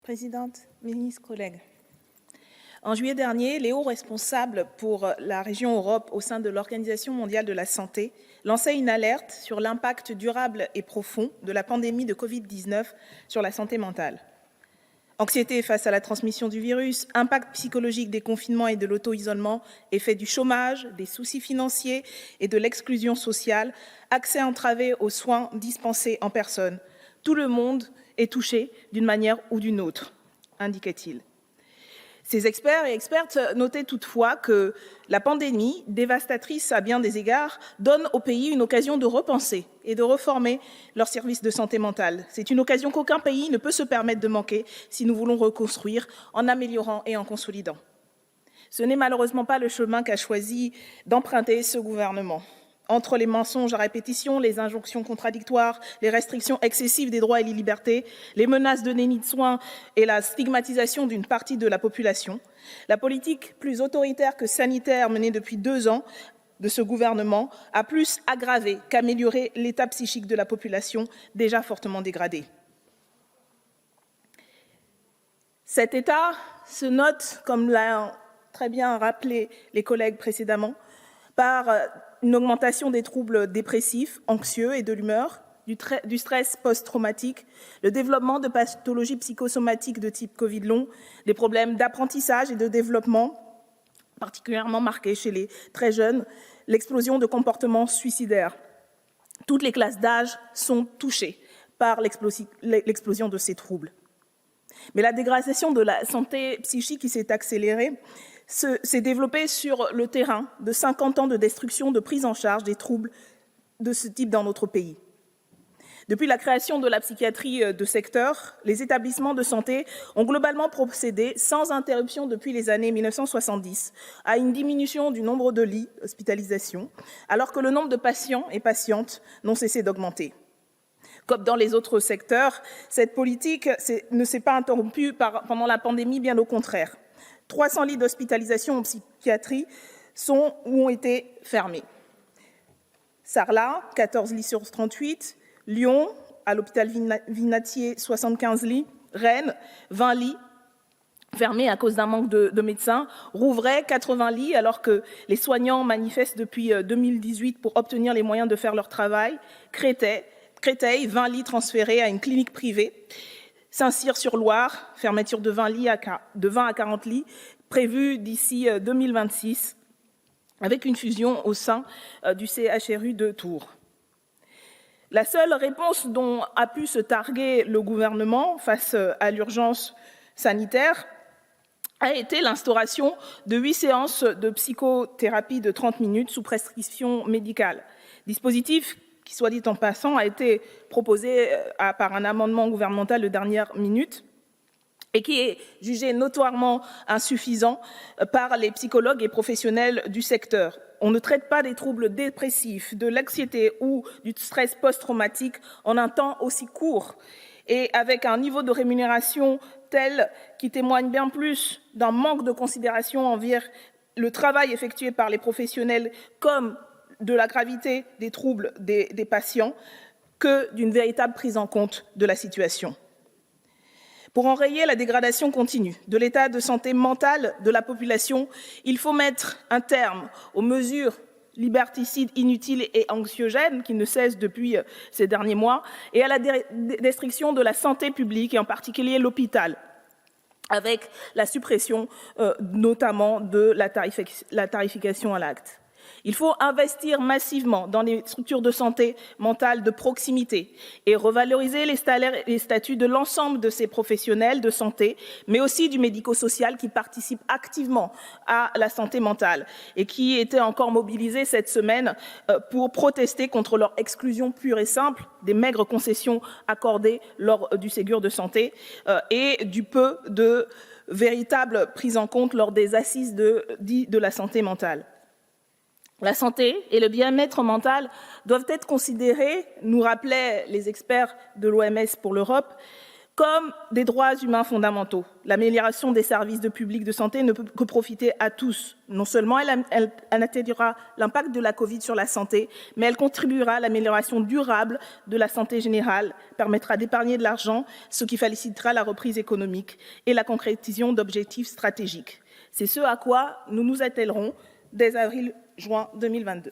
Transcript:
Présidente, ministres, collègues. En juillet dernier, les hauts responsables pour la région Europe au sein de l'Organisation mondiale de la santé lançaient une alerte sur l'impact durable et profond de la pandémie de Covid-19 sur la santé mentale. Anxiété face à la transmission du virus, impact psychologique des confinements et de l'auto-isolement, effet du chômage, des soucis financiers et de l'exclusion sociale, accès entravé aux soins dispensés en personne. Tout le monde est touché d'une manière ou d'une autre, indiquait-il. Ces experts et expertes notaient toutefois que la pandémie, dévastatrice à bien des égards, donne au pays une occasion de repenser et de reformer leurs services de santé mentale. C'est une occasion qu'aucun pays ne peut se permettre de manquer si nous voulons reconstruire en améliorant et en consolidant. Ce n'est malheureusement pas le chemin qu'a choisi d'emprunter ce gouvernement. Entre les mensonges à répétition, les injonctions contradictoires, les restrictions excessives des droits et des libertés, les menaces de déni de soins et la stigmatisation d'une partie de la population, la politique plus autoritaire que sanitaire menée depuis 2 ans de ce gouvernement a plus aggravé qu'amélioré l'état psychique de la population déjà fortement dégradée. Cet état se note, comme l'ont très bien rappelé les collègues précédemment, par une augmentation des troubles dépressifs, anxieux et de l'humeur, du stress post-traumatique, le développement de pathologies psychosomatiques de type Covid long, des problèmes d'apprentissage et de développement, particulièrement marqués chez les très jeunes, l'explosion de comportements suicidaires. Toutes les classes d'âge sont touchées par l'explosion de ces troubles. Mais la dégradation de la santé psychique qui s'est accélérée s'est développée sur le terrain de 50 ans de destruction, de prise en charge des troubles de ce type dans notre pays. Depuis la création de la psychiatrie de secteur, les établissements de santé ont globalement procédé, sans interruption depuis les années 1970, à une diminution du nombre de lits d'hospitalisation, alors que le nombre de patients et patientes n'ont cessé d'augmenter. Comme dans les autres secteurs, cette politique ne s'est pas interrompue pendant la pandémie, bien au contraire. 300 lits d'hospitalisation en psychiatrie sont ou ont été fermés. Sarlat, 14 lits sur 38, Lyon, à l'hôpital Vinatier, 75 lits, Rennes, 20 lits fermés à cause d'un manque de médecins, Rouvray, 80 lits, alors que les soignants manifestent depuis 2018 pour obtenir les moyens de faire leur travail, Créteil, 20 lits transférés à une clinique privée, Saint-Cyr-sur-Loire, fermeture de 20 à 40 lits, prévue d'ici 2026, avec une fusion au sein du CHRU de Tours. La seule réponse dont a pu se targuer le gouvernement face à l'urgence sanitaire a été l'instauration de 8 séances de psychothérapie de 30 minutes sous prescription médicale. Dispositif qui, soit dit en passant, a été proposé par un amendement gouvernemental de dernière minute et qui est jugé notoirement insuffisant par les psychologues et professionnels du secteur. On ne traite pas des troubles dépressifs, de l'anxiété ou du stress post-traumatique en un temps aussi court et avec un niveau de rémunération tel qui témoigne bien plus d'un manque de considération envers le travail effectué par les professionnels comme de la gravité des troubles des patients que d'une véritable prise en compte de la situation. Pour enrayer la dégradation continue de l'état de santé mentale de la population, il faut mettre un terme aux mesures liberticides, inutiles et anxiogènes qui ne cessent depuis ces derniers mois et à la destruction de la santé publique et en particulier l'hôpital, avec la suppression notamment de la tarification à l'acte. Il faut investir massivement dans les structures de santé mentale de proximité et revaloriser les salaires et les statuts de l'ensemble de ces professionnels de santé, mais aussi du médico-social qui participe activement à la santé mentale et qui était encore mobilisé cette semaine pour protester contre leur exclusion pure et simple des maigres concessions accordées lors du Ségur de santé et du peu de véritable prise en compte lors des assises de la santé mentale. La santé et le bien-être mental doivent être considérés, nous rappelaient les experts de l'OMS pour l'Europe, comme des droits humains fondamentaux. L'amélioration des services de public de santé ne peut que profiter à tous. Non seulement elle atténuera l'impact de la Covid sur la santé, mais elle contribuera à l'amélioration durable de la santé générale, permettra d'épargner de l'argent, ce qui facilitera la reprise économique et la concrétisation d'objectifs stratégiques. C'est ce à quoi nous nous attellerons dès avril-juin 2022.